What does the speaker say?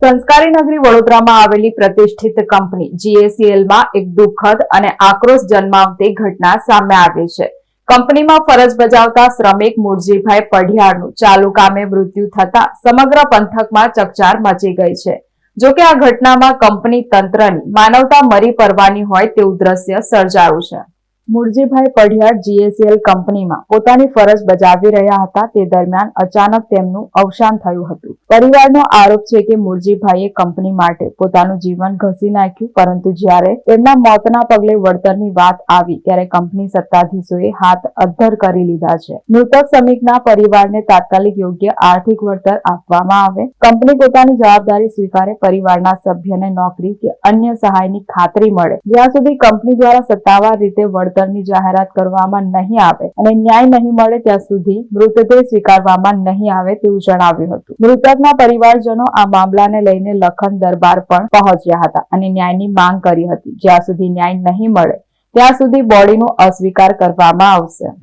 સંસ્કારી નગરી વડોદરામાં આવેલી પ્રતિષ્ઠિત કંપની GACLમાં એક દુઃખદ અને આક્રોશ જન્માવતી ઘટના સામે આવી છે। કંપનીમાં ફરજ બજાવતા શ્રમિક મૂળજીભાઈ પઢિયારનું ચાલુ કામે મૃત્યુ થતા સમગ્ર પંથકમાં ચકચાર મચી ગઈ છે। જોકે આ ઘટનામાં કંપની તંત્રની માનવતા મરી પડવાની હોય તેવું દ્રશ્ય સર્જાયું છે। મૂળજીભાઈ પઢિયાર GACL કંપનીમાં પોતાની ફરજ બજાવી રહ્યા હતા તે દરમિયાન અચાનક તેમનું અવસાન થયું હતું। પરિવારનો આરોપ છે કે મૂળજીભાઈએ કંપની માટે પોતાનું જીવન ઘસી નાખ્યું, પરંતુ જ્યારે તેમના મોતના પગલે વળતરની વાત આવી ત્યારે કંપની સત્તાધીશોએ હાથ અદ્ધર કરી લીધા છે। મૃતક શ્રમિકના પરિવારને તાત્કાલિક યોગ્ય આર્થિક વળતર આપવામાં આવે, કંપની પોતાની જવાબદારી સ્વીકારે, પરિવારના સભ્યને નોકરી કે અન્ય સહાયની ખાતરી મળે। જ્યાં સુધી કંપની દ્વારા સત્તાવાર રીતે વળતરની જાહેરાત કરવામાં નહીં આવે અને ન્યાય નહીં મળે ત્યાં સુધી મૃતદેહ સ્વીકારવામાં નહીં આવે તેવું જણાવ્યું હતું। મૃતકના પરિવારજનો આ મામલાને લઈને લખન દરબાર પણ પહોંચ્યા હતા અને ન્યાયની માંગ કરી હતી। જ્યાં સુધી ન્યાય નહીં મળે ત્યાં સુધી બોડીનો અસ્વીકાર કરવામાં આવશે।